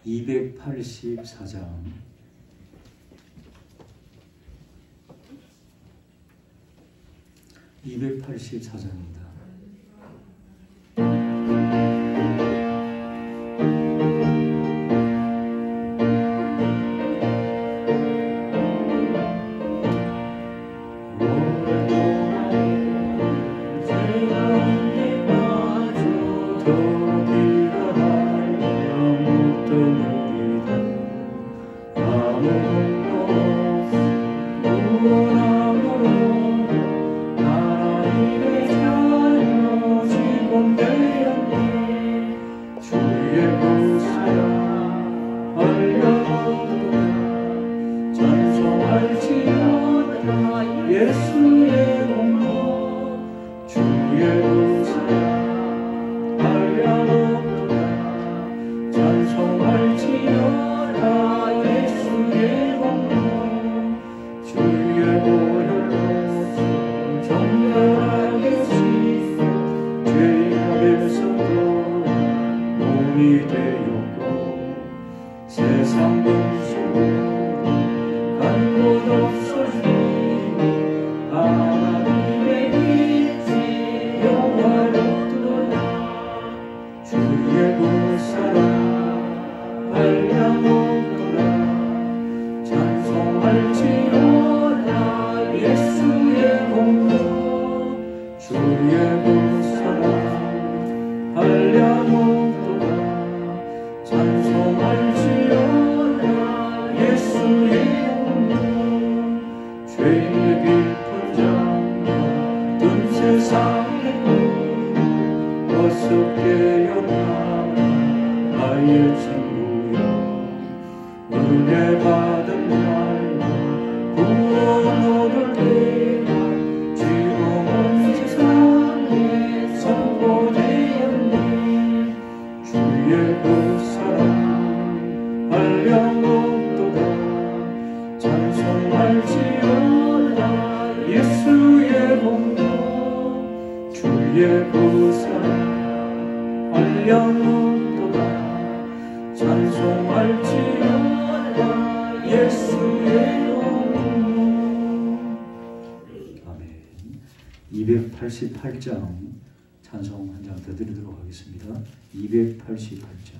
284장 284장입니다. 아멘. 288장 찬송 한 장 더 드리도록 하겠습니다. 288장.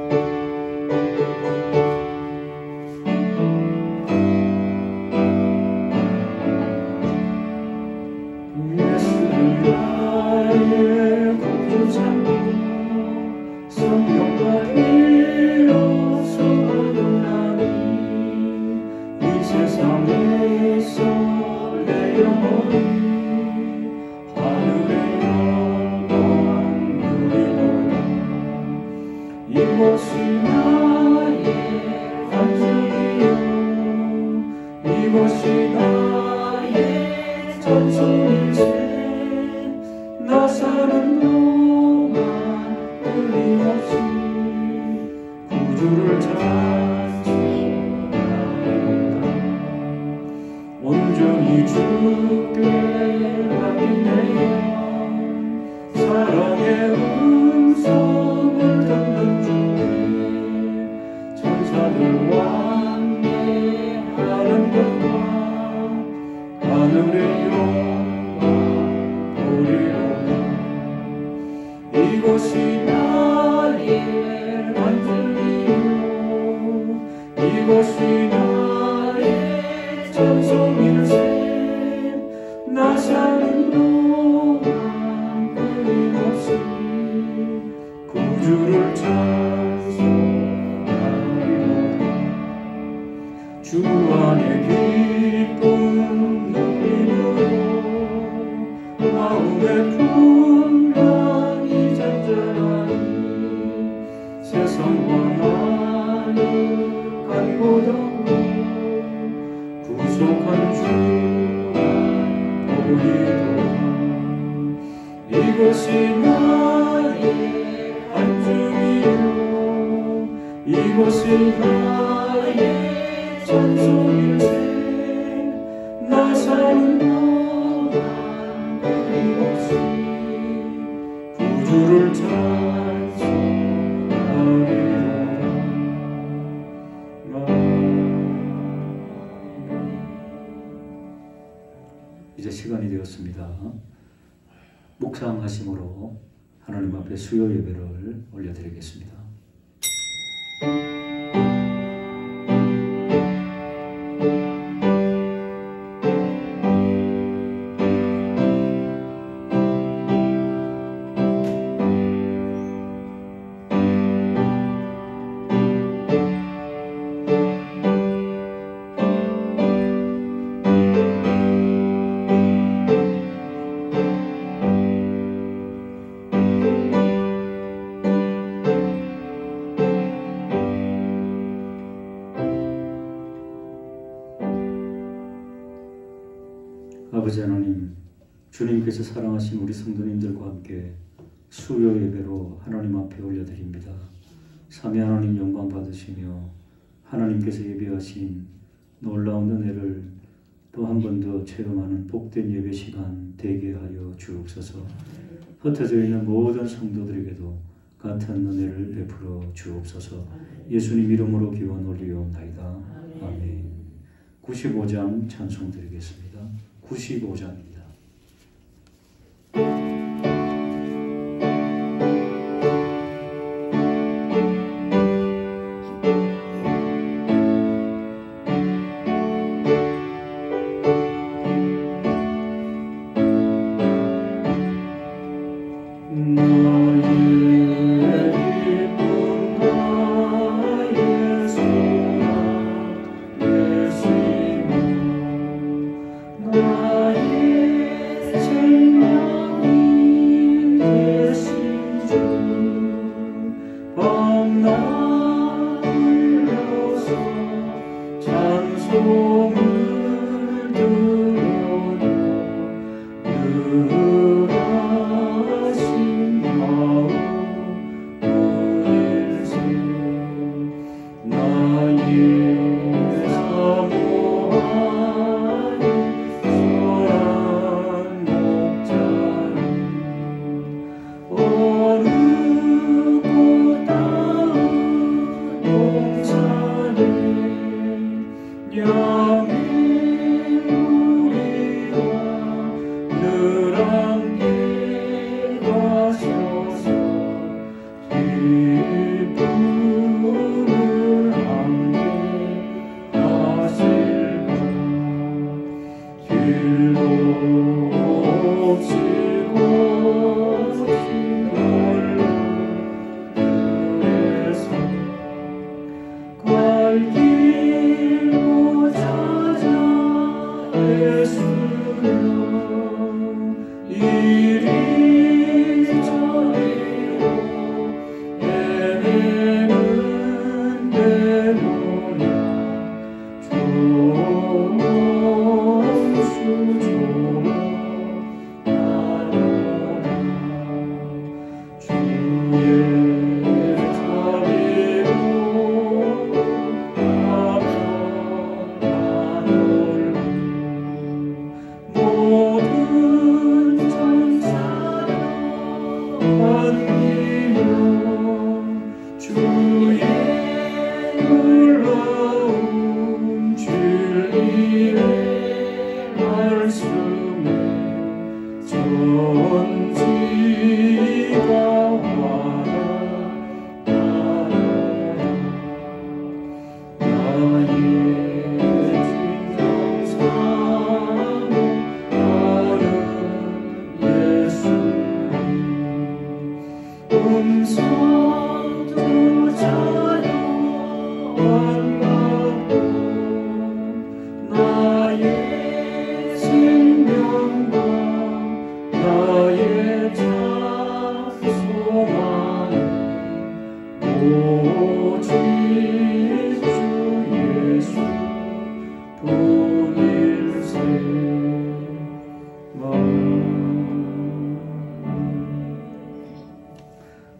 이곳이 나의 전소일세 나 사는 동안 끊임없이 구주를 찬송하리로다. 드리겠습니다. 묵상하심으로 하나님 앞에 수요 예배를 올려드리겠습니다. 아버지 하나님, 주님께서 사랑하신 우리 성도님들과 함께 수요 예배로 하나님 앞에 올려드립니다. 삼위 하나님 영광 받으시며 하나님께서 예배하신 놀라운 은혜를 또 한 번 더 체험하는 복된 예배 시간 되게 하여 주옵소서. 흩어져 있는 모든 성도들에게도 같은 은혜를 베풀어 주옵소서. 예수님 이름으로 기원 올리옵나이다. 아멘. 95장 찬송 드리겠습니다. 95장입니다.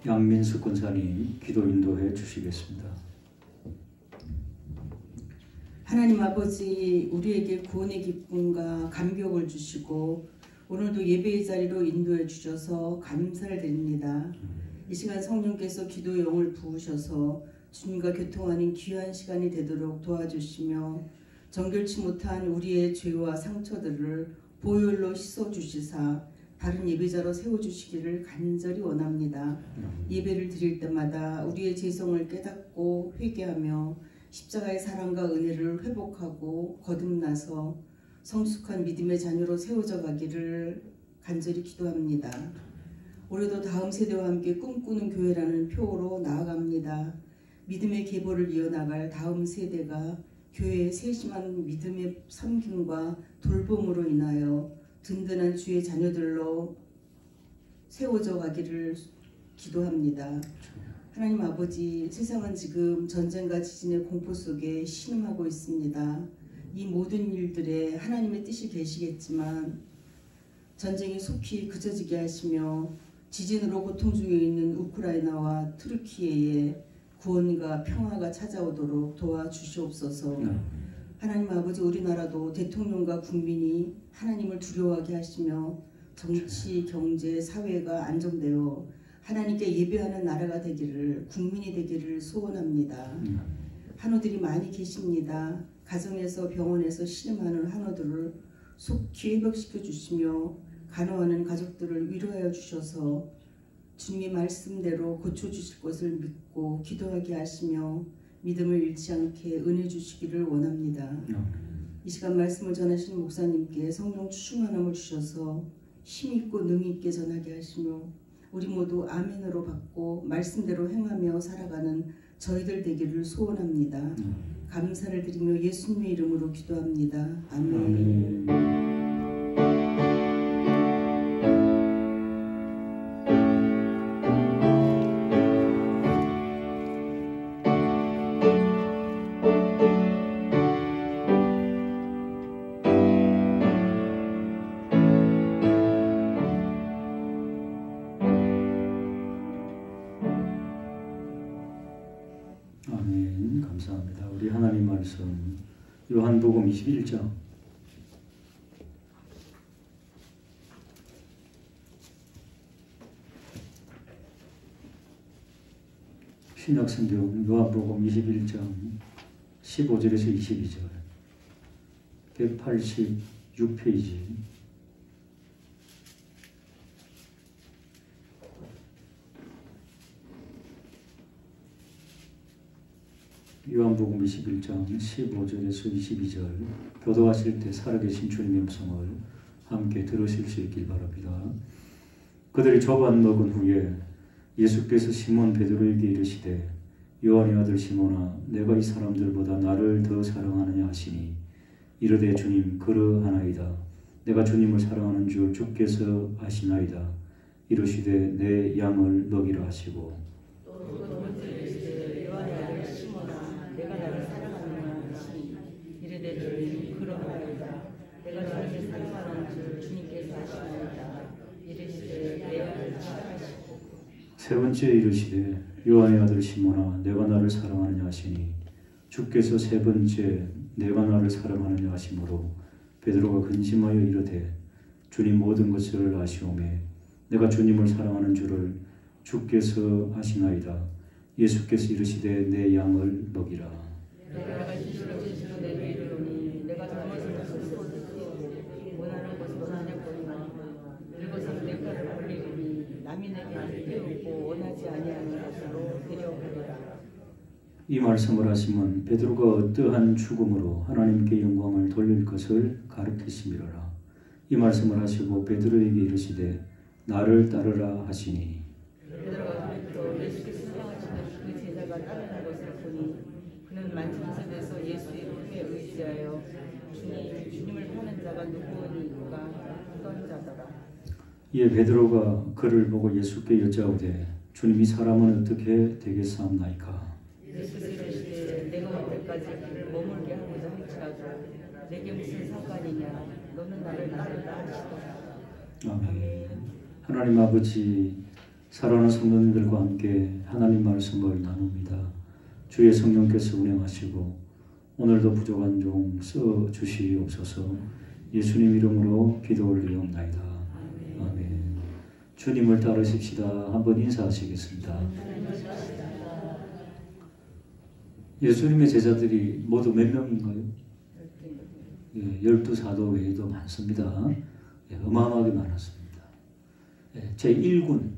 양민수 권사님 기도 인도해 주시겠습니다. 하나님 아버지, 우리에게 구원의 기쁨과 감격을 주시고 오늘도 예배의 자리로 인도해 주셔서 감사를 드립니다. 이 시간 성령께서 기도의 영을 부으셔서 주님과 교통하는 귀한 시간이 되도록 도와주시며 정결치 못한 우리의 죄와 상처들을 보혈로 씻어주시사 다른 예배자로 세워주시기를 간절히 원합니다. 예배를 드릴 때마다 우리의 죄성을 깨닫고 회개하며 십자가의 사랑과 은혜를 회복하고 거듭나서 성숙한 믿음의 자녀로 세워져 가기를 간절히 기도합니다. 올해도 다음 세대와 함께 꿈꾸는 교회라는 표어로 나아갑니다. 믿음의 계보를 이어나갈 다음 세대가 교회의 세심한 믿음의 섬김과 돌봄으로 인하여 든든한 주의 자녀들로 세워져 가기를 기도합니다. 하나님 아버지, 세상은 지금 전쟁과 지진의 공포 속에 신음하고 있습니다. 이 모든 일들에 하나님의 뜻이 계시겠지만 전쟁이 속히 그쳐지게 하시며 지진으로 고통 중에 있는 우크라이나와 투르키예에 구원과 평화가 찾아오도록 도와주시옵소서. 하나님 아버지, 우리나라도 대통령과 국민이 하나님을 두려워하게 하시며 정치, 경제, 사회가 안정되어 하나님께 예배하는 나라가 되기를, 국민이 되기를 소원합니다. 한우들이 많이 계십니다. 가정에서 병원에서 신음하는 한우들을 속히 회복시켜 주시며 간호하는 가족들을 위로하여 주셔서 주님의 말씀대로 고쳐주실 것을 믿고 기도하게 하시며 믿음을 잃지 않게 은혜 주시기를 원합니다. 이 시간 말씀을 전하시는 목사님께 성령 충만함을 주셔서 힘있고 능있게 전하게 하시며 우리 모두 아멘으로 받고 말씀대로 행하며 살아가는 저희들 되기를 소원합니다. 감사를 드리며 예수님의 이름으로 기도합니다. 아멘. 아멘. 감사합니다. 우리 하나님 말씀 요한복음 21장 신약성경 요한복음 21장 15절에서 22절 186페이지 요한복음 21장 15절에서 22절 교도하실 때 살아계신 주님의 음성을 함께 들으실 수 있길 바랍니다. 그들이 저반 먹은 후에 예수께서 시몬 베드로에게 이르시되 요한의 아들 시몬아 내가 이 사람들보다 나를 더 사랑하느냐 하시니 이르되 주님 그러하나이다. 내가 주님을 사랑하는 줄 주께서 아시나이다. 이르시되 내 양을 먹이라 하시고 내가 나를 사랑하느냐 하시니 이르되 주님 그러하나이다. 내가 주님을 사랑하는 줄 주님께서 아시나이다. 이르시되 내 양을 사랑하시고 세 번째 이르시되 요한의 아들 시몬아 내가 나를 사랑하느냐 하시니 주께서 세 번째 내가 나를 사랑하느냐 하시므로 베드로가 근심하여 이르되 주님 모든 것을 아시오매 내가 주님을 사랑하는 줄을 주께서 아시나이다. 예수께서 이르시되 내 양을 먹이라. 내가 진실로 진실로 내게 이르노니 내가 잘못을 스스로 원하는 것을 원하냐거니와 이것은 내 팔을 벌리니 남이 내게 피우고 원하지 아니하는 것으로 데려가리라. 이 말씀을 하시면 베드로가 어떠한 죽음으로 하나님께 영광을 돌릴 것을 가르치심이로라. 이 말씀을 하시고 베드로에게 이르시되 나를 따르라 하시니 베드로가 또 예수께서 사랑하시는 그 제자가 따르는 것을 보니 그는 만찬석에서 예수의 품에 의지하여 주님을 파는 자가 누구니까 하던 자더라. 이에 베드로가 그를 보고 예수께 여짜오되 주님 이 사람은 어떻게 되겠사옵나이까. 예수께서 이르시되 내가 올 때까지 그를 머물게 하고자 할지라도 내게 무슨 상관이냐 너는 나를 따르라 하시더라. 아멘. 하나님 아버지 사랑하는 성도님들과 함께 하나님 말씀을 나눕니다. 주의 성령께서 운행하시고 오늘도 부족한 종 써주시옵소서. 예수님 이름으로 기도 올리옵나이다. 아멘. 주님을 따르십시다. 한번 인사하시겠습니다. 예수님의 제자들이 모두 몇 명인가요? 예, 12 사도 외에도 많습니다. 어마어마하게 많았습니다. 제1군,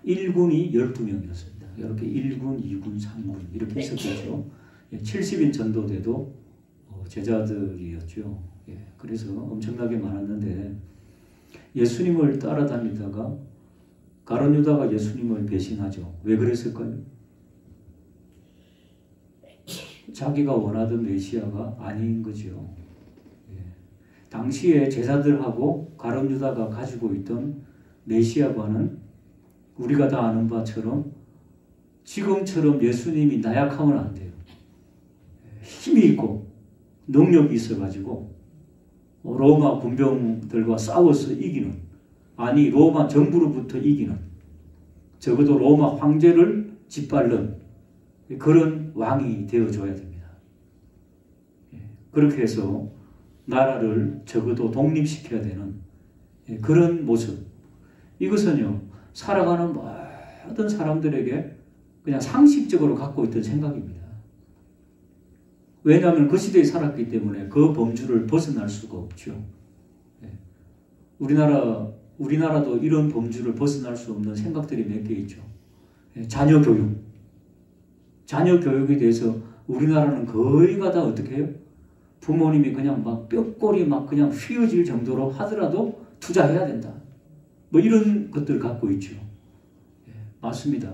1군이 12명이었습니다. 이렇게 1군, 2군, 3군 이렇게 있었겠죠. 70인 전도대도 제자들이었죠. 그래서 엄청나게 많았는데 예수님을 따라다니다가 가룟 유다가 예수님을 배신하죠. 왜 그랬을까요? 자기가 원하던 메시아가 아닌 거죠. 당시에 제자들하고 가룟 유다가 가지고 있던 메시아관은 우리가 다 아는 바처럼 지금처럼 예수님이 나약하면 안 돼요. 힘이 있고 능력이 있어가지고 로마 군병들과 싸워서 이기는, 아니 로마 정부로부터 이기는, 적어도 로마 황제를 짓밟는 그런 왕이 되어줘야 됩니다. 그렇게 해서 나라를 적어도 독립시켜야 되는 그런 모습. 이것은요, 살아가는 모든 사람들에게 그냥 상식적으로 갖고 있던 생각입니다. 왜냐하면 그 시대에 살았기 때문에 그 범주를 벗어날 수가 없죠. 우리나라도 이런 범주를 벗어날 수 없는 생각들이 몇 개 있죠. 자녀 교육. 자녀 교육에 대해서 우리나라는 거의가 다 어떻게 해요? 부모님이 그냥 막 뼈골이 막 그냥 휘어질 정도로 하더라도 투자해야 된다. 뭐 이런 것들을 갖고 있죠. 맞습니다.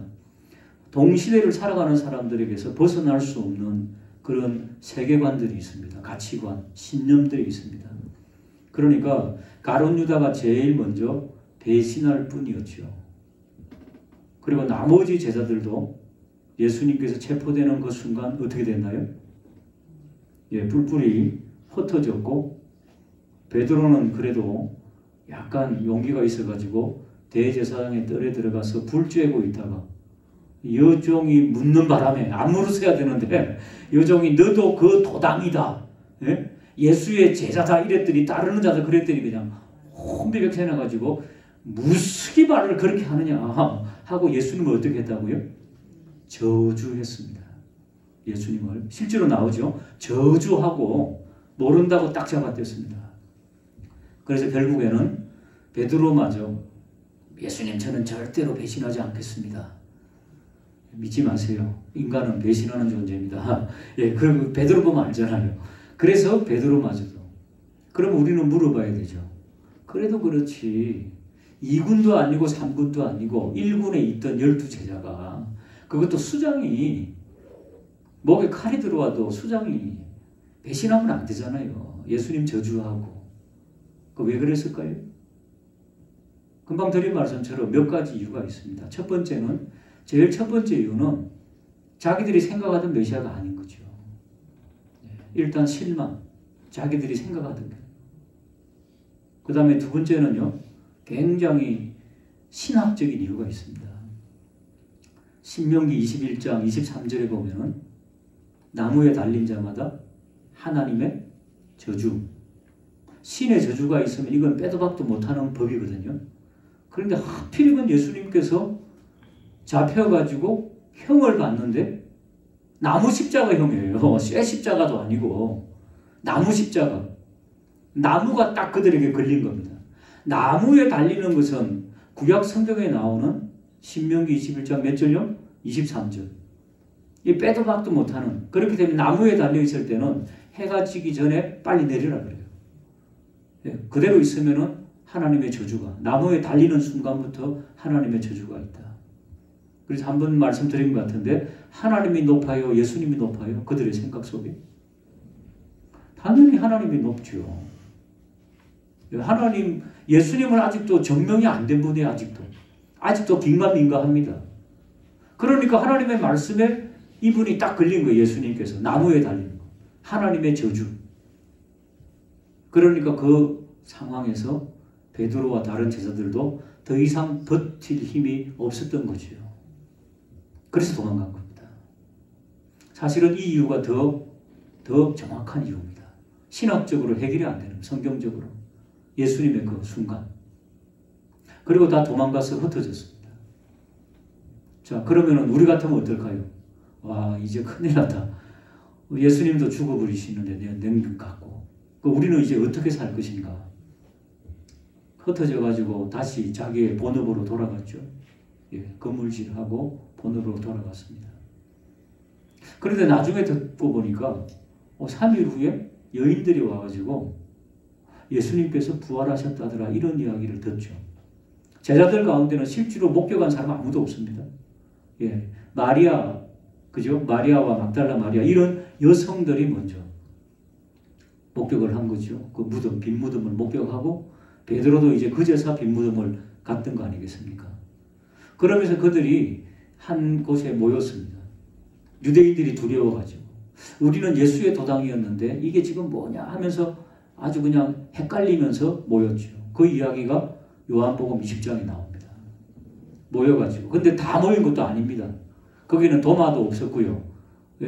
동시대를 살아가는 사람들에게서 벗어날 수 없는 그런 세계관들이 있습니다. 가치관, 신념들이 있습니다. 그러니까 가룟 유다가 제일 먼저 배신할 뿐이었죠. 그리고 나머지 제자들도 예수님께서 체포되는 그 순간 어떻게 됐나요? 뿔뿔이 흩어졌고, 베드로는 그래도 약간 용기가 있어가지고 대제사장의 뜰에 들어가서 불 쬐고 있다가 여종이 묻는 바람에 안 물으셔야 되는데 여종이 너도 그 도당이다, 예수의 제자다 이랬더니 따르는 자들 그랬더니 그냥 혼비백세 나가지고 무슨 말을 그렇게 하느냐 하고 예수님을 어떻게 했다고요? 저주했습니다. 예수님을 실제로 나오죠. 저주하고 모른다고 딱 잡아댔습니다. 그래서 결국에는 베드로마저 예수님 저는 절대로 배신하지 않겠습니다. 믿지 마세요. 인간은 배신하는 존재입니다. 그리고 베드로 보면 알잖아요. 그래서 베드로마저도. 그럼 우리는 물어봐야 되죠. 그래도 그렇지. 2군도 아니고 3군도 아니고 1군에 있던 12제자가, 그것도 수장이 목에 칼이 들어와도 수장이 배신하면 안 되잖아요. 예수님 저주하고. 왜 그랬을까요? 금방 드린 말씀처럼 몇 가지 이유가 있습니다. 첫 번째는, 제일 첫 번째 이유는 자기들이 생각하던 메시아가 아닌 거죠. 일단 실망. 자기들이 생각하던 게. 그 다음에 두 번째는요, 굉장히 신학적인 이유가 있습니다. 신명기 21장 23절에 보면은 나무에 달린 자마다 하나님의 저주, 신의 저주가 있으면 이건 빼도 박도 못하는 법이거든요. 그런데 하필이면 예수님께서 잡혀가지고 형을 받는데 나무 십자가형이에요. 쇠 십자가도 아니고 나무 십자가. 나무가 딱 그들에게 걸린 겁니다. 나무에 달리는 것은 구약 성경에 나오는 신명기 21장 몇 절요? 23절. 이 빼도 박도 못하는. 그렇기 때문에 나무에 달려있을 때는 해가 지기 전에 빨리 내리라 그래요. 그대로 있으면은 하나님의 저주가, 나무에 달리는 순간부터 하나님의 저주가 있다. 그래서 한번 말씀드린 것 같은데, 하나님이 높아요? 예수님이 높아요? 그들의 생각 속에? 당연히 하나님이 높죠. 하나님, 예수님은 아직도 정명이 안 된 분이 아직도 긴가민가합니다. 그러니까 하나님의 말씀에 이분이 딱 걸린 거예요. 예수님께서 나무에 달리는 거. 하나님의 저주. 그러니까 그 상황에서 베드로와 다른 제자들도 더 이상 버틸 힘이 없었던 거죠. 그래서 도망간 겁니다. 사실은 이 이유가 더 정확한 이유입니다. 신학적으로 해결이 안 되는, 성경적으로. 예수님의 그 순간. 그리고 다 도망가서 흩어졌습니다. 자, 그러면은 우리 같으면 어떨까요? 와, 이제 큰일 났다. 예수님도 죽어버리시는데 내가 냉면 갖고. 우리는 이제 어떻게 살 것인가? 흩어져 가지고 다시 자기의 본업으로 돌아갔죠. 예, 건물질하고 본업으로 돌아갔습니다. 그런데 나중에 듣고 보니까 3일 후에 여인들이 와가지고 예수님께서 부활하셨다더라 이런 이야기를 듣죠. 제자들 가운데는 실제로 목격한 사람 아무도 없습니다. 예, 마리아, 그죠? 마리아와 막달라 마리아 이런 여성들이 먼저 목격을 한 거죠. 그 무덤, 빈 무덤을 목격하고 베드로도 이제 그제서 빈 무덤을 갔던 거 아니겠습니까? 그러면서 그들이 한 곳에 모였습니다. 유대인들이 두려워가지고 우리는 예수의 도당이었는데 이게 지금 뭐냐 하면서 아주 그냥 헷갈리면서 모였죠. 그 이야기가 요한복음 20장에 나옵니다. 모여가지고. 근데 다 모인 것도 아닙니다. 거기는 도마도 없었고요.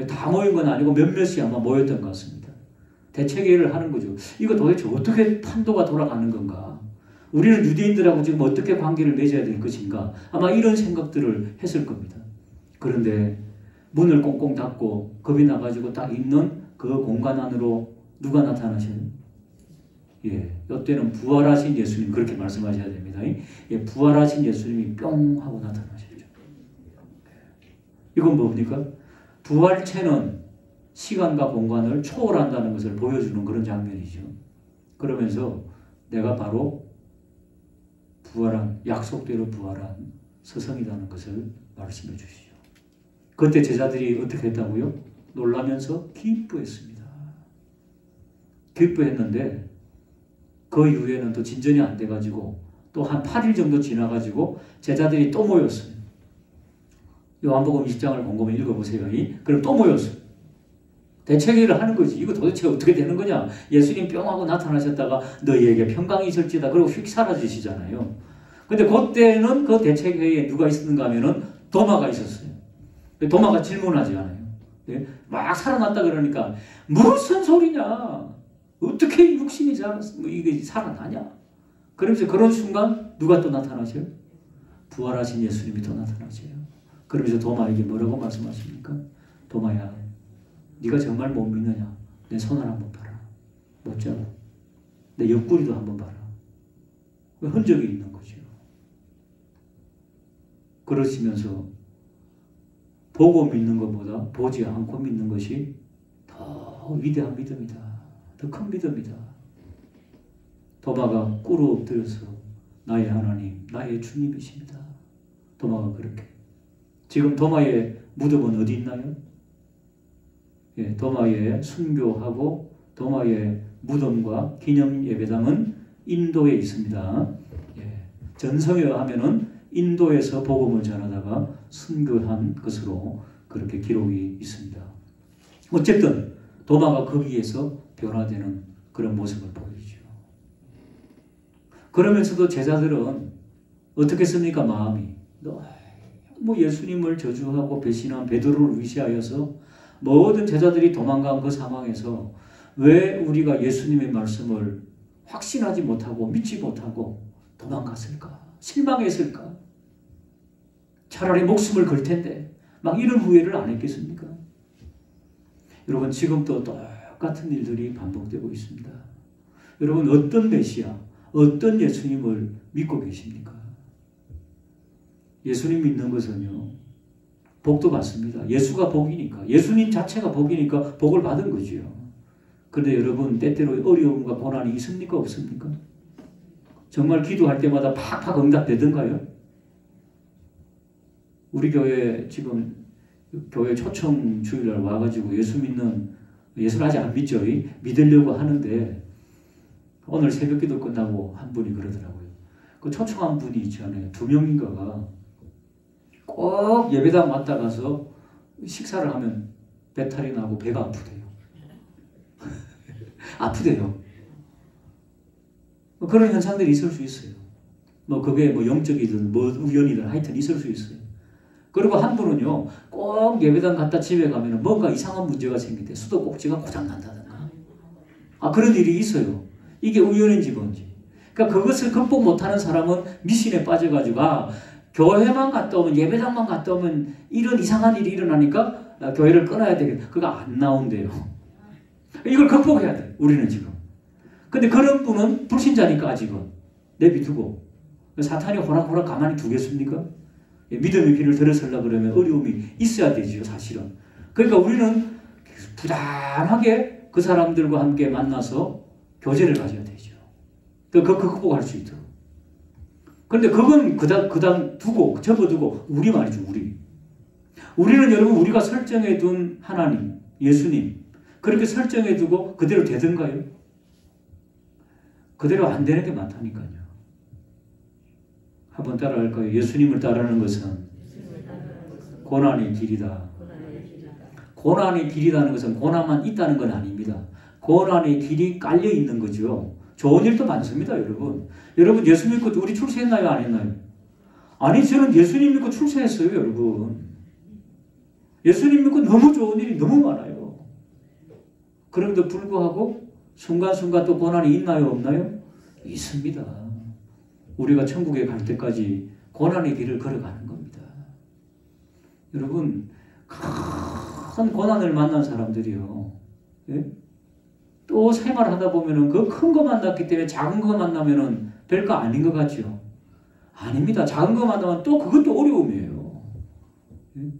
다 모인 건 아니고 몇몇이 아마 모였던 것 같습니다. 대체계를 하는 거죠. 이거 도대체 어떻게 판도가 돌아가는 건가? 우리는 유대인들하고 지금 어떻게 관계를 맺어야 될 것인가? 아마 이런 생각들을 했을 겁니다. 그런데 문을 꽁꽁 닫고 겁이 나가지고 딱 있는 그 공간 안으로 누가 나타나셔요? 예, 이때는 부활하신 예수님 그렇게 말씀하셔야 됩니다. 예, 부활하신 예수님이 뿅 하고 나타나셨죠. 이건 뭡니까? 부활체는 시간과 공간을 초월한다는 것을 보여주는 그런 장면이죠. 그러면서 내가 바로 부활한, 약속대로 부활한 스승이라는 것을 말씀해 주시죠. 그때 제자들이 어떻게 했다고요? 놀라면서 기뻐했습니다. 기뻐했는데 그 이후에는 또 진전이 안 돼가지고 또 한 8일 정도 지나가지고 제자들이 또 모였어요. 요한복음 20장을 곰곰이 읽어보세요. 그럼 또 모였어요. 대체기를 하는 거지. 이거 도대체 어떻게 되는 거냐? 예수님 뿅 하고 나타나셨다가 너희에게 평강이 있을지다. 그리고 휙 사라지시잖아요. 근데 그때는 그 대체회에 누가 있었는가 하면은 도마가 있었어요. 도마가 질문하지 않아요. 막 살아났다 그러니까 무슨 소리냐? 어떻게 육신이 이게 살아나냐? 그러면서 그런 순간 누가 또 나타나셔요? 부활하신 예수님이 또 나타나셔요. 그러면서 도마에게 뭐라고 말씀하십니까? 도마야, 네가 정말 못 믿느냐? 내 손을 한번 봐라. 못자고 내 옆구리도 한번 봐라. 흔적이 있는 거죠. 그러시면서 보고 믿는 것보다 보지 않고 믿는 것이 더 위대한 믿음이다. 더 큰 믿음이다. 도마가 꿇어 엎드려서 나의 하나님, 나의 주님이십니다. 도마가 그렇게. 지금 도마의 무덤은 어디 있나요? 예, 도마의 순교하고 도마의 무덤과 기념 예배당은 인도에 있습니다. 예, 전성회 하면은 인도에서 복음을 전하다가 순교한 것으로 그렇게 기록이 있습니다. 어쨌든 도마가 거기에서 변화되는 그런 모습을 보이죠. 그러면서도 제자들은 어떻게 씁니까? 마음이 너무 예수님을 저주하고 배신한 베드로를 위시하여서 모든 제자들이 도망간 그 상황에서 왜 우리가 예수님의 말씀을 확신하지 못하고 믿지 못하고 도망갔을까? 실망했을까? 차라리 목숨을 걸 텐데 막 이런 후회를 안 했겠습니까? 여러분 지금도 똑같은 일들이 반복되고 있습니다. 여러분 어떤 메시아, 어떤 예수님을 믿고 계십니까? 예수님 믿는 것은요 복도 받습니다. 예수가 복이니까, 예수님 자체가 복이니까 복을 받은 거죠. 그런데 여러분 때때로 어려움과 고난이 있습니까? 없습니까? 정말 기도할 때마다 팍팍 응답되던가요? 우리 교회 지금 교회 초청 주일날 와가지고 예수를 아직 안 믿죠? 믿으려고 하는데 오늘 새벽기도 끝나고 한 분이 그러더라고요. 그 초청한 분이 있잖아요. 2명인가가 꼭 예배당 왔다 가서 식사를 하면 배탈이 나고 배가 아프대요. 아프대요. 그런 현상들이 있을 수 있어요. 그게 영적이든 우연이든 하여튼 있을 수 있어요. 그리고 한 분은요, 꼭 예배당 갔다 집에 가면 뭔가 이상한 문제가 생기대. 수도꼭지가 고장난다든가. 그런 일이 있어요. 이게 우연인지 뭔지. 그러니까 그것을 극복 못하는 사람은 미신에 빠져가지고, 교회만 갔다 오면, 예배당만 갔다 오면 이런 이상한 일이 일어나니까 교회를 끊어야 되겠다. 그거 안 나온대요. 이걸 극복해야 돼, 우리는 지금. 근데 그런 분은 불신자니까 아직은. 내비두고 사탄이 호락호락 가만히 두겠습니까? 믿음의 길을 들어서려고 그러면 어려움이 있어야 되지요, 사실은. 그러니까 우리는 부단하게 그 사람들과 함께 만나서 교제를 가져야 되죠. 그 극복할 수 있도록. 그런데 그건 그다음 두고, 접어두고, 우리 말이죠, 우리. 우리는 여러분, 우리가 설정해둔 하나님, 예수님, 그렇게 설정해두고 그대로 되던가요? 그대로 안 되는 게 많다니까요. 한번 따라할까요? 예수님을 따르는 것은 고난의 길이다. 고난의 길이라는 것은 고난만 있다는 건 아닙니다. 고난의 길이 깔려 있는 거죠. 좋은 일도 많습니다, 여러분. 여러분, 예수 믿고 우리 출세했나요? 안 했나요? 아니, 저는 예수님 믿고 출세했어요, 여러분. 예수님 믿고 너무 좋은 일이 너무 많아요. 그럼에도 불구하고 순간순간 또 고난이 있나요? 없나요? 있습니다. 우리가 천국에 갈 때까지 고난의 길을 걸어가는 겁니다. 여러분, 큰 고난을 만난 사람들이요. 예? 또 생활하다 보면은 그 큰 거 만났기 때문에 작은 거 만나면은 별거 아닌 것 같죠? 아닙니다. 작은 거 만나면 또 그것도 어려움이에요. 예?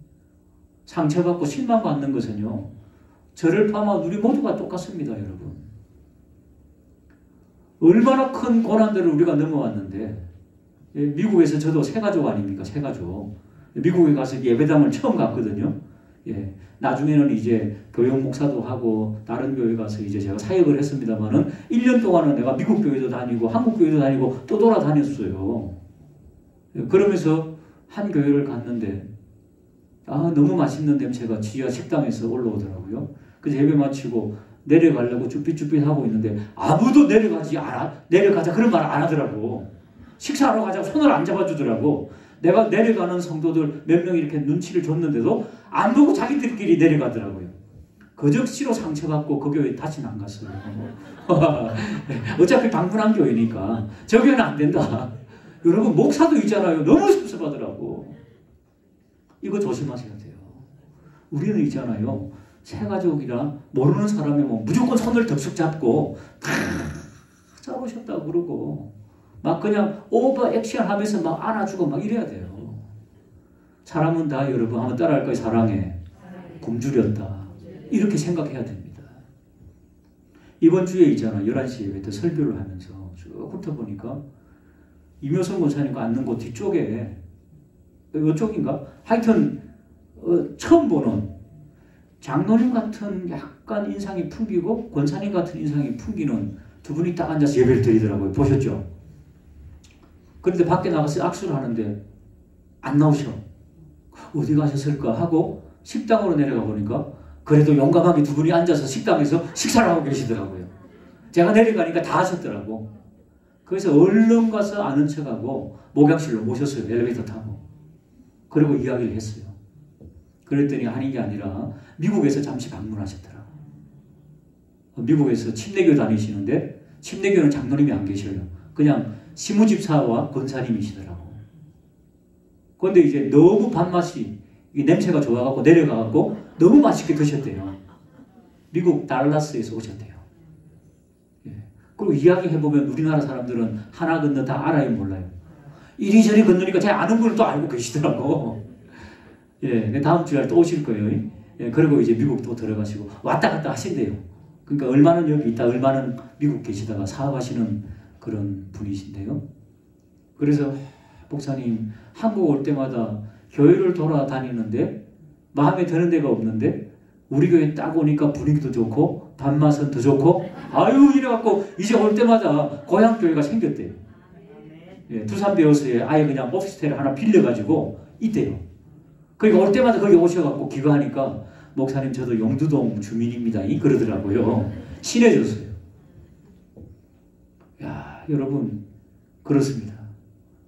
상처받고 실망받는 것은요, 저를 포함한 우리 모두가 똑같습니다, 여러분. 얼마나 큰 고난들을 우리가 넘어왔는데, 예, 미국에서 저도 새가족 아닙니까? 새가족. 미국에 가서 예배당을 처음 갔거든요. 예, 나중에는 이제 교육 목사도 하고 다른 교회 가서 이제 제가 사역을 했습니다만은 1년 동안은 내가 미국 교회도 다니고 한국 교회도 다니고 또 돌아다녔어요. 예, 그러면서 한 교회를 갔는데 너무 맛있는 냄새가 지하 식당에서 올라오더라고요. 그래서 예배 마치고 내려가려고 쭈삣쭈삣 하고 있는데 아무도 내려가자 그런 말 안 하더라고. 식사하러 가자고 손을 안 잡아주더라고. 내가 내려가는 성도들 몇 명이 이렇게 눈치를 줬는데도 안 보고 자기들끼리 내려가더라고요. 그 적시로 상처받고 그 교회 다시는 안 갔어요. 어차피 방문한 교회니까 저 교회는 안 된다. 여러분, 목사도 있잖아요. 너무 섭섭하더라고. 이거 조심하셔야 돼요. 우리는 있잖아요. 새가족이라 모르는 사람이 뭐 무조건 손을 덥석 잡고 다 잘 오셨다고 그러고 막 그냥 오버 액션 하면서 막 안아주고 막 이래야 돼요. 사람은 다 여러분 한번 따라할까요? 사랑해. 굶주렸다. 이렇게 생각해야 됩니다. 이번 주에 있잖아. 11시 예배 때 설교를 하면서 쭉 훑어보니까 이묘성 권사님과 앉는 곳 뒤쪽에 이쪽인가? 하여튼 처음 보는 장로님 같은 약간 인상이 풍기고 권사님 같은 인상이 풍기는 두 분이 딱 앉아서 예배를 드리더라고요. 보셨죠? 그런데 밖에 나가서 악수를 하는데 안 나오셔. 어디 가셨을까 하고 식당으로 내려가 보니까 그래도 용감하게 두 분이 앉아서 식당에서 식사를 하고 계시더라고요. 제가 내려가니까 다 하셨더라고. 그래서 얼른 가서 아는 척하고 목욕실로 모셨어요. 엘리베이터 타고. 그리고 이야기를 했어요. 그랬더니 하는 게 아니라 미국에서 잠시 방문하셨더라고. 미국에서 침례교 다니시는데 침례교는 장로님이 안 계셔요. 그냥 시무집사와 권사님이시더라고. 그런데 이제 너무 밥맛이 냄새가 좋아갖고 내려가갖고 너무 맛있게 드셨대요. 미국 달라스에서 오셨대요. 예. 그리고 이야기해보면 우리나라 사람들은 하나 건너 다 알아요, 몰라요? 이리저리 건너니까 제 아는 분을 또 알고 계시더라고. 예, 다음 주에 또 오실 거예요. 예, 그리고 이제 미국 또 들어가시고 왔다 갔다 하신대요. 그러니까 얼마는 여기 있다, 얼마는 미국 계시다가 사업하시는 그런 분이신데요. 그래서 목사님, 한국 올 때마다 교회를 돌아다니는데 마음에 드는 데가 없는데 우리 교회 딱 오니까 분위기도 좋고 밥맛은 더 좋고 아유 이래갖고 이제 올 때마다 고향 교회가 생겼대요. 예, 두산베어스에 아예 그냥 오피스텔을 하나 빌려가지고 있대요. 그러니까 올 때마다 거기 오셔갖고 기도하니까 목사님 저도 용두동 주민입니다. 그러더라고요. 친해졌어요. 야, 여러분 그렇습니다.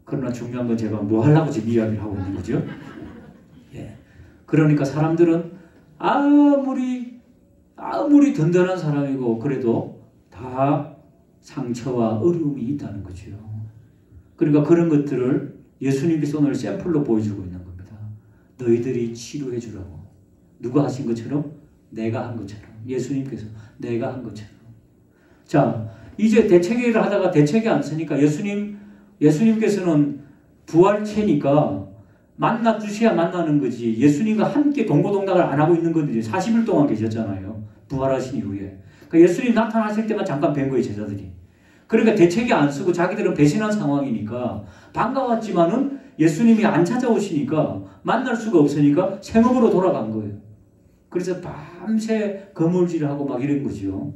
그러나 중요한 건 제가 뭐 하려고 지금 이야기를 하고 있는 거죠? 예. 그러니까 사람들은 아무리 든든한 사람이고 그래도 다 상처와 어려움이 있다는 거죠. 그러니까 그런 것들을 예수님께서 오늘 샘플로 보여주고 있는 겁니다. 너희들이 치료해 주라고. 누가 하신 것처럼? 내가 한 것처럼. 예수님께서 내가 한 것처럼. 자, 이제 대체기를 하다가 대체기 안 쓰니까 예수님께서는 부활체니까 만나 주셔야 만나는 거지. 예수님과 함께 동고동락을 안 하고 있는 건데 40일 동안 계셨잖아요. 부활하신 이후에. 그러니까 예수님 나타나실 때만 잠깐 뵌 거예요, 제자들이. 그러니까 대책이 안 쓰고 자기들은 배신한 상황이니까 반가웠지만은 예수님이 안 찾아오시니까 만날 수가 없으니까 생업으로 돌아간 거예요. 그래서 밤새 거물질하고 막 이런 거죠.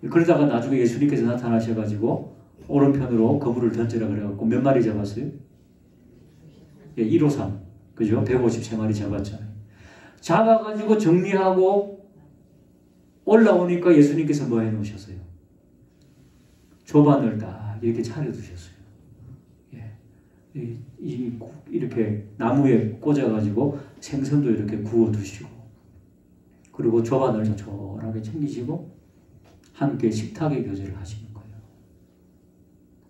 그러다가 나중에 예수님께서 나타나셔가지고 오른편으로 거물을 던지라 그래갖고 몇 마리 잡았어요? 153. 그죠? 153마리 잡았잖아요. 잡아가지고 정리하고 올라오니까 예수님께서 뭐 해놓으셨어요? 조반을 딱 이렇게 차려두셨어요. 이렇게 나무에 꽂아가지고 생선도 이렇게 구워두시고, 그리고 조반을 조촐하게 챙기시고 함께 식탁의 교제를 하시는 거예요.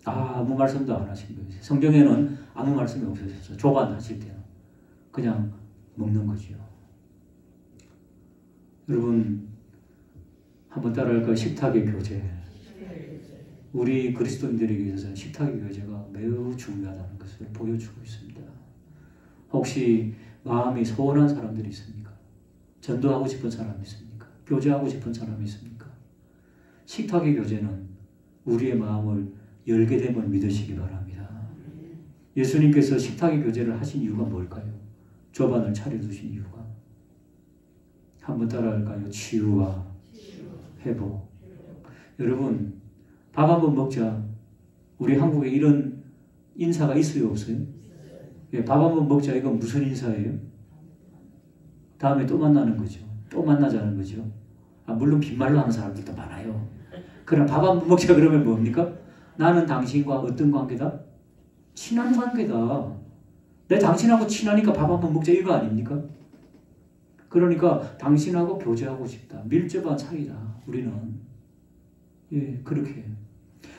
아무 말씀도 안 하신 거예요. 성경에는 아무 말씀이 없으셨어요. 조반 하실 때는 그냥 먹는 거죠. 여러분 한번 따라할까요? 식탁의 교제. 우리 그리스도인들에게 있어서는 식탁의 교제가 매우 중요하다는 것을 보여주고 있습니다. 혹시 마음이 소원한 사람들이 있습니까? 전도하고 싶은 사람이 있습니까? 교제하고 싶은 사람이 있습니까? 식탁의 교제는 우리의 마음을 열게 됨을 믿으시기 바랍니다. 예수님께서 식탁의 교제를 하신 이유가 뭘까요? 조반을 차려두신 이유가. 한번 따라할까요? 치유와 회복. 여러분 밥 한번 먹자. 우리 한국에 이런 인사가 있어요, 없어요? 밥 한번 먹자. 이건 무슨 인사예요? 다음에 또 만나는 거죠. 또 만나자는 거죠. 물론 빈말로 하는 사람들도 많아요. 그럼 밥 한번 먹자 그러면 뭡니까? 나는 당신과 어떤 관계다? 친한 관계다. 내 당신하고 친하니까 밥 한번 먹자 이거 아닙니까? 그러니까 당신하고 교제하고 싶다. 밀접한 사이다. 우리는. 그렇게.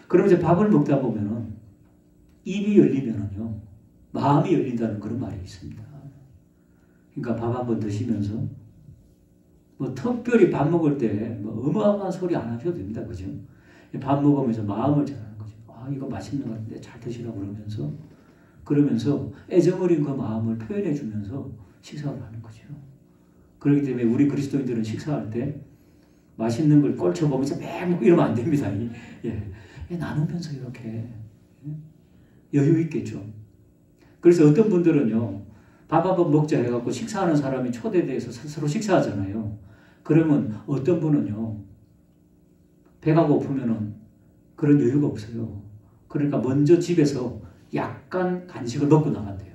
그럼 이제 밥을 먹다 보면은 입이 열리면은요, 마음이 열린다는 그런 말이 있습니다. 그러니까 밥 한번 드시면서 뭐 특별히 밥 먹을 때 뭐 어마어마한 소리 안 하셔도 됩니다. 그죠? 밥 먹으면서 마음을 전하는 거죠. 이거 맛있는 것 같은데 잘 드시라고 그러면서 애정어린 그 마음을 표현해 주면서 식사를 하는 거죠. 그렇기 때문에 우리 그리스도인들은 식사할 때 맛있는 걸 꼴쳐보면서 막 먹고 이러면 안 됩니다. 나누면서 이렇게 여유 있게 좀. 그래서 어떤 분들은요, 밥 한번 먹자 해갖고 식사하는 사람이 초대돼서 서로 식사하잖아요. 그러면 어떤 분은요, 배가 고프면은 그런 여유가 없어요. 그러니까 먼저 집에서 약간 간식을 먹고 나간대요.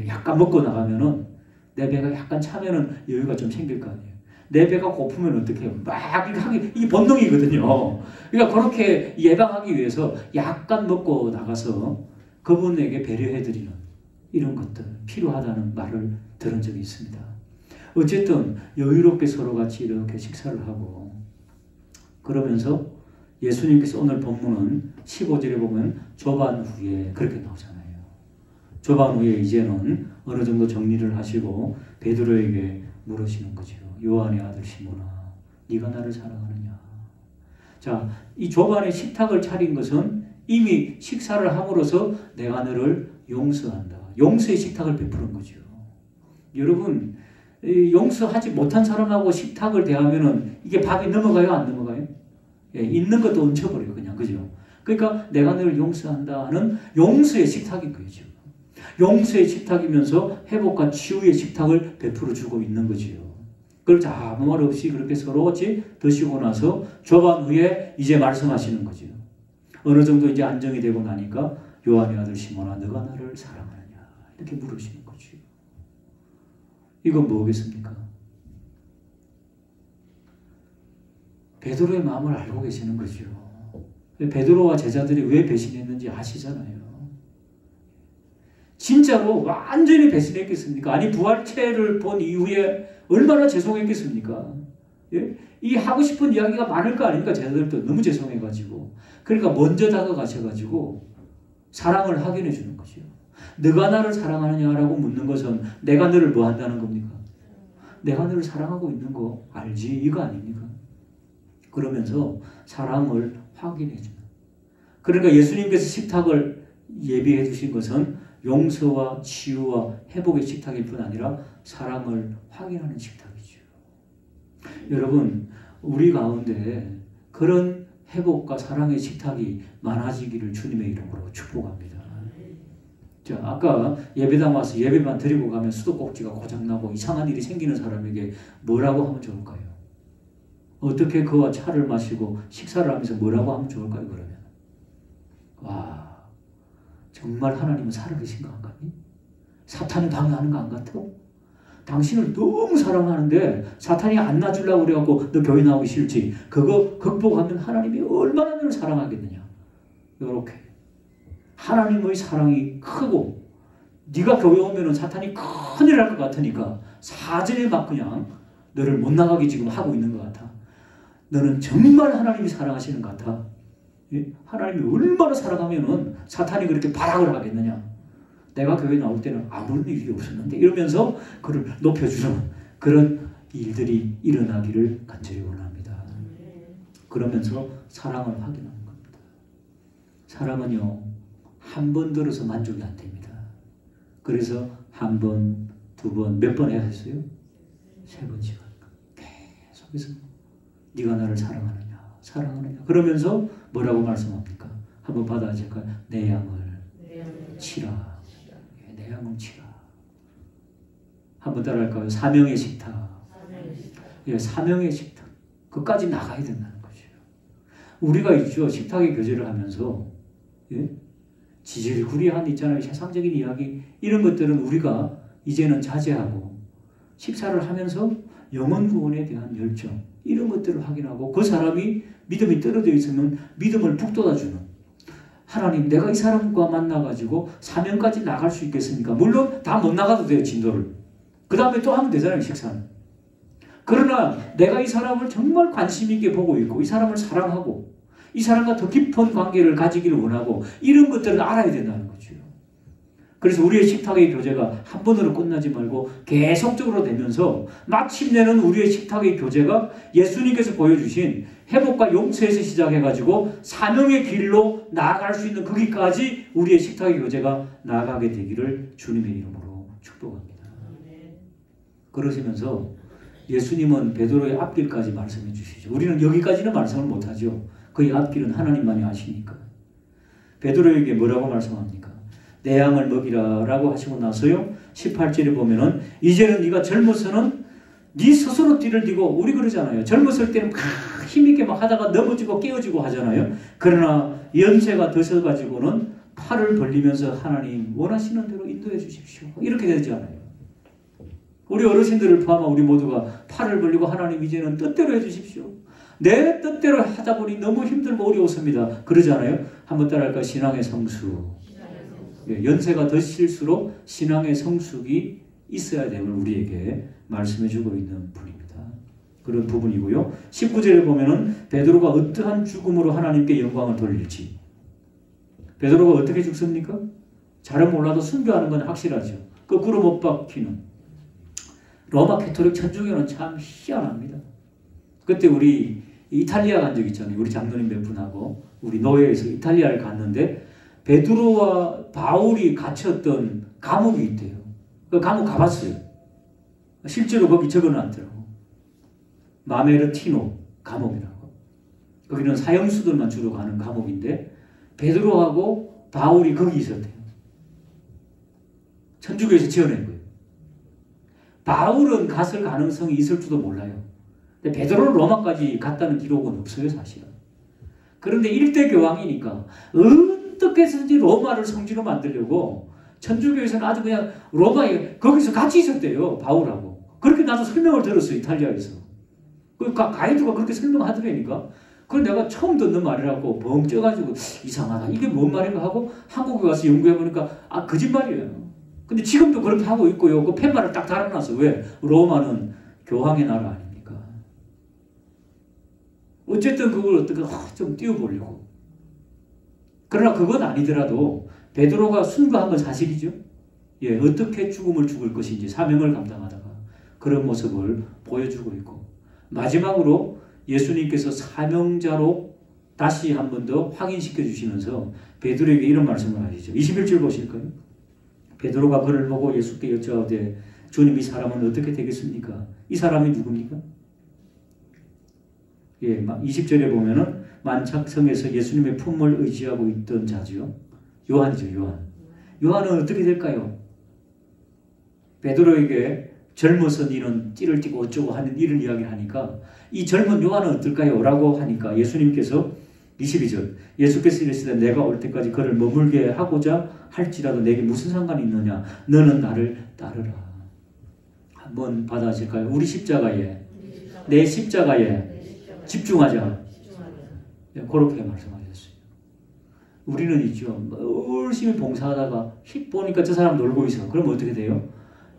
약간 먹고 나가면은 내 배가 약간 차면은 여유가 좀 생길 거 아니에요. 내 배가 고프면 어떻게 해요? 막 이렇게 하기, 이게 본능이거든요. 그러니까 그렇게 예방하기 위해서 약간 먹고 나가서 그분에게 배려해드리는 이런 것들 필요하다는 말을 들은 적이 있습니다. 어쨌든 여유롭게 서로 같이 이렇게 식사를 하고, 그러면서 예수님께서 오늘 본문은 15절에 보면 조반 후에 그렇게 나오잖아요. 조반 후에 이제는 어느 정도 정리를 하시고 베드로에게 물으시는 거죠. 요한의 아들 시몬아, 네가 나를 사랑하느냐? 자, 이 조반의 식탁을 차린 것은 이미 식사를 함으로써 내가 너를 용서한다. 용서의 식탁을 베푸는 거죠. 여러분, 용서하지 못한 사람하고 식탁을 대하면은 이게 밥이 넘어가요, 안 넘어가요? 있는 것도 얹혀버려요, 그냥. 그죠? 그러니까 내가 너를 용서한다 하는 용서의 식탁인 거죠. 용서의 식탁이면서 회복과 치유의 식탁을 베풀어 주고 있는 거지요. 그걸 아무 말 없이 그렇게 서로 같이 드시고 나서 조반 후에 이제 말씀하시는 거죠. 어느 정도 이제 안정이 되고 나니까 요한의 아들 시몬아, 너가 나를 사랑하느냐? 이렇게 물으시는 거죠. 이건 뭐겠습니까? 베드로의 마음을 알고 계시는 거죠. 베드로와 제자들이 왜 배신했는지 아시잖아요. 진짜로 완전히 배신했겠습니까? 아니, 부활체를 본 이후에 얼마나 죄송했겠습니까? 이 하고 싶은 이야기가 많을 거 아닙니까? 제자들도 너무 죄송해가지고. 그러니까 먼저 다가가셔가지고 사랑을 확인해 주는 거죠. 너가 나를 사랑하느냐라고 묻는 것은 내가 너를 뭐 한다는 겁니까? 내가 너를 사랑하고 있는 거 알지? 이거 아닙니까? 그러면서 사랑을 확인해 주는. 그러니까 예수님께서 식탁을 예비해 주신 것은 용서와 치유와 회복의 식탁일 뿐 아니라 사랑을 확인하는 식탁이죠. 여러분, 우리 가운데 그런 회복과 사랑의 식탁이 많아지기를 주님의 이름으로 축복합니다. 자, 아까 예배당 와서 예배만 드리고 가면 수도꼭지가 고장나고 이상한 일이 생기는 사람에게 뭐라고 하면 좋을까요? 어떻게 그와 차를 마시고 식사를 하면서 뭐라고 하면 좋을까요? 그러면 와, 정말 하나님은 살아계신가 안 같니? 사탄이 방해하는 거 안 같아? 당신을 너무 사랑하는데 사탄이 안 놔주려고 그래갖고 너 교회 나오기 싫지? 그거 극복하면 하나님이 얼마나 너를 사랑하겠느냐? 이렇게 하나님의 사랑이 크고 네가 교회 오면은 사탄이 큰일 할 것 같으니까 사전에 막 그냥 너를 못 나가게 지금 하고 있는 것 같아. 너는 정말 하나님이 사랑하시는 것 같아. 하나님이 얼마나 사랑하면은 사탄이 그렇게 발악을 하겠느냐. 내가 교회 나올 때는 아무런 일이 없었는데 이러면서 그를 높여주는 그런 일들이 일어나기를 간절히 원합니다. 그러면서 사랑을 확인하는 겁니다. 사랑은요, 한 번 들어서 만족이 안 됩니다. 그래서 한 번, 두 번, 몇 번 해야 했어요? 3번씩 계속해서 네가 나를 사랑하느냐, 사랑하느냐. 그러면서 뭐라고 말씀합니까? 한번 받아줄까요? 내 양을 치라. 내 양을 치라. 한번 따라할까요? 사명의 식탁. 예, 사명의 식탁. 그까지 나가야 된다는 거죠. 우리가 있죠. 식탁의 교제를 하면서 예? 지질구리한 있잖아요. 세상적인 이야기 이런 것들은 우리가 이제는 자제하고 식사를 하면서 영혼 구원에 대한 열정 이런 것들을 확인하고 그 사람이 믿음이 떨어져 있으면 믿음을 북돋아주는 하나님, 내가 이 사람과 만나가지고 사명까지 나갈 수 있겠습니까? 물론 다 못 나가도 돼요. 진도를. 그 다음에 또 하면 되잖아요. 식사는. 그러나 내가 이 사람을 정말 관심 있게 보고 있고 이 사람을 사랑하고 이 사람과 더 깊은 관계를 가지기를 원하고 이런 것들을 알아야 된다는 거죠. 그래서 우리의 식탁의 교제가 한 번으로 끝나지 말고 계속적으로 되면서 마침내는 우리의 식탁의 교제가 예수님께서 보여주신 회복과 용서에서 시작해가지고 사명의 길로 나아갈 수 있는 거기까지 우리의 식탁의 교제가 나아가게 되기를 주님의 이름으로 축복합니다. 그러시면서 예수님은 베드로의 앞길까지 말씀해 주시죠. 우리는 여기까지는 말씀을 못하죠. 그의 앞길은 하나님만이 아시니까. 베드로에게 뭐라고 말씀합니까? 내 양을 먹이라 라고 하시고 나서요 18절에 보면은 이제는 네가 젊어서는 네 스스로 띠를 띠고 우리 그러잖아요. 젊었을 때는 막 힘있게 막 하다가 넘어지고 깨어지고 하잖아요. 그러나 연세가 드셔가지고는 팔을 벌리면서 하나님 원하시는 대로 인도해 주십시오. 이렇게 되지 않아요. 우리 어르신들을 포함한 우리 모두가 팔을 벌리고 하나님 이제는 뜻대로 해주십시오. 내 뜻대로 하다 보니 너무 힘들고 어려웠습니다. 그러지 않아요? 한번 따라할까요? 신앙의 성수. 예, 연세가 드실수록 신앙의 성숙이 있어야 됨을 우리에게 말씀해주고 있는 분입니다. 그런 부분이고요. 19절에 보면은 베드로가 어떠한 죽음으로 하나님께 영광을 돌릴지. 베드로가 어떻게 죽습니까? 잘은 몰라도 순교하는 건 확실하죠. 거꾸로 못 박히는. 로마 캐토릭 천주교는 참 희한합니다. 그때 우리 이탈리아 간 적 있잖아요. 우리 장로님 몇 분하고 우리 노예에서 이탈리아를 갔는데 베드로와 바울이 갇혔던 감옥이 있대요. 그 감옥 가봤어요. 실제로 거기 적어놨더라고. 마메르티노 감옥이라고. 거기는 사형수들만 주로 가는 감옥인데 베드로하고 바울이 거기 있었대요. 천주교에서 지어낸 거예요. 바울은 갔을 가능성이 있을지도 몰라요. 근데 베드로는 로마까지 갔다는 기록은 없어요, 사실은. 그런데 일대 교황이니까 어떻게 해서든지 로마를 성지로 만들려고 천주교에서는 아주 그냥 로마에 거기서 같이 있었대요, 바울하고. 그렇게 나도 설명을 들었어요, 이탈리아에서. 그 가이드가 그렇게 설명하더라니까. 그걸 내가 처음 듣는 말이라고 벙 쪄가지고 이상하다. 이게 뭔 말인가 하고 한국에 와서 연구해보니까 거짓말이에요. 근데 지금도 그렇게 하고 있고요. 그 팻말을 딱 달아놨어. 왜? 로마는 교황의 나라 아닙니까? 어쨌든 그걸 어떻게 좀 띄워보려고. 그러나 그건 아니더라도 베드로가 순교한 건 사실이죠. 예, 어떻게 죽음을 죽을 것인지 사명을 감당하다가 그런 모습을 보여주고 있고 마지막으로 예수님께서 사명자로 다시 한 번 더 확인시켜 주시면서 베드로에게 이런 말씀을 하시죠. 21절 보실까요? 베드로가 그를 보고 예수께 여쭤하되 주님, 이 사람은 어떻게 되겠습니까? 이 사람이 누굽니까? 예, 20절에 보면은 만착성에서 예수님의 품을 의지하고 있던 자지요. 요한이죠, 요한. 요한은 어떻게 될까요? 베드로에게 젊어서 니는 띠를 띠고 어쩌고 하는 이런 이야기를 하니까 이 젊은 요한은 어떨까요? 라고 하니까 예수님께서 22절 예수께서 이르시되 내가 올 때까지 그를 머물게 하고자 할지라도 내게 무슨 상관이 있느냐? 너는 나를 따르라. 한번 받아주실까요? 우리 십자가에, 내 십자가에 집중하자. 그렇게 말씀하셨어요. 우리는 있죠. 열심히 봉사하다가 휙 보니까 저 사람 놀고 있어. 그럼 어떻게 돼요?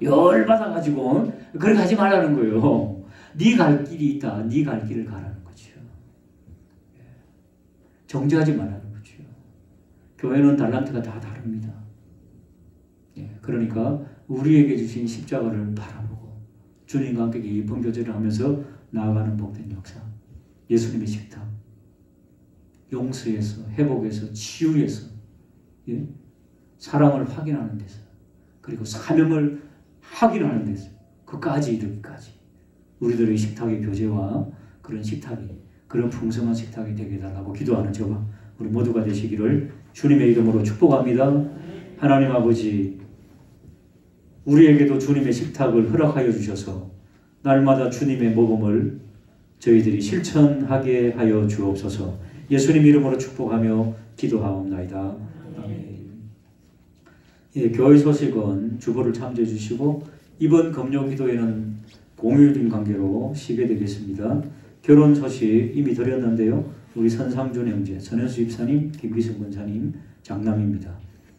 열받아가지고 그렇게 하지 말라는 거예요. 네 갈 길이 있다. 네 갈 길을 가라는 거죠. 정죄하지 말라는 거죠. 교회는 달란트가 다 다릅니다. 그러니까 우리에게 주신 십자가를 바라보고 주님과 함께 깊은 교제를 하면서 나아가는 복된 역사. 예수님의 식탁. 용서에서, 회복에서, 치유에서, 사랑을 확인하는 데서, 그리고 사명을 확인하는 데서, 그까지 이르기까지 우리들의 식탁의 교제와 그런 식탁이, 그런 풍성한 식탁이 되게 해달라고 기도하는 저와 우리 모두가 되시기를 주님의 이름으로 축복합니다. 하나님 아버지, 우리에게도 주님의 식탁을 허락하여 주셔서 날마다 주님의 모범을 저희들이 실천하게 하여 주옵소서. 예수님 이름으로 축복하며 기도하옵나이다. 아멘. 교회 소식은 주보를 참조해 주시고 이번 금요 기도회는 공휴일인 관계로 쉬게 되겠습니다. 결혼 소식 이미 드렸는데요. 우리 선상준 형제, 전현수 집사님, 김기승 권사님 장남입니다.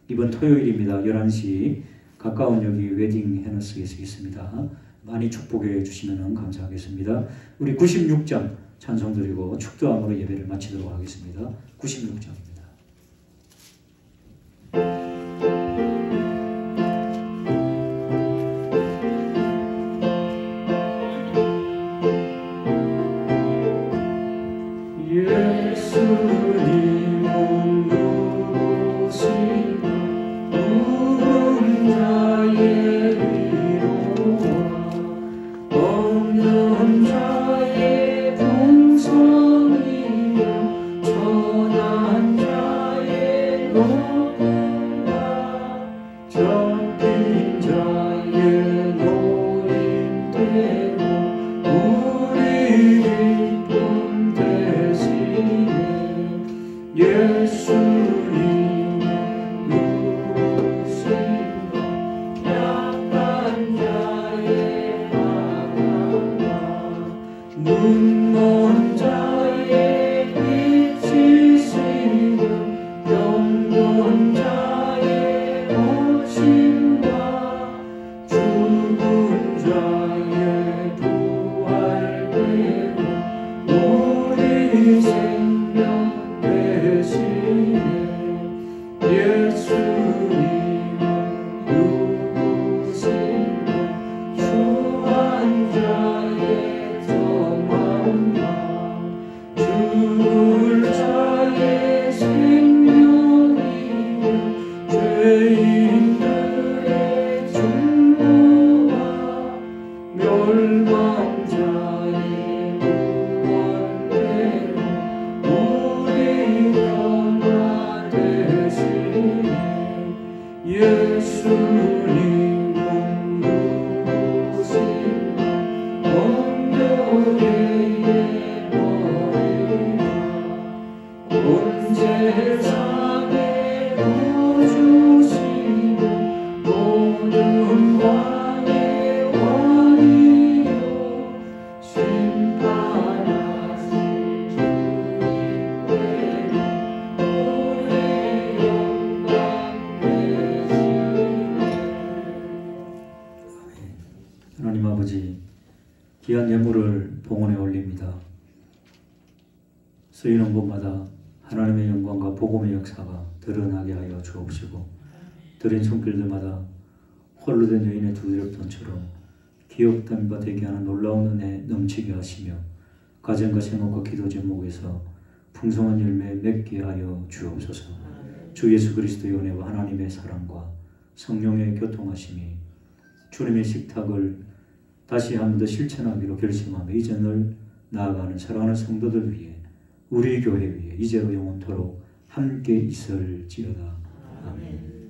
이번 토요일입니다. 11시 가까운 여기 웨딩 해너스에서 있습니다. 많이 축복해 주시면 감사하겠습니다. 우리 96장 찬송 드리고 축도함으로 예배를 마치도록 하겠습니다. 96장입니다. 하나님 아버지, 귀한 예물을 봉헌에 올립니다. 쓰이는 곳마다 하나님의 영광과 복음의 역사가 드러나게 하여 주옵시고, 드린 손길들마다 홀로 된 여인의 두드렸던처럼 기억됨과 대기하는 놀라운 은혜 넘치게 하시며, 가정과 생업과 기도 제목에서 풍성한 열매 맺게 하여 주옵소서. 주 예수 그리스도의 은혜와 하나님의 사랑과 성령의 교통하심이 주님의 식탁을 다시 한 번 더 실천하기로 결심하며 이전을 나아가는 사랑하는 성도들 위해 우리 교회 위에 이제로 영원토록 함께 있을지어다. 아멘.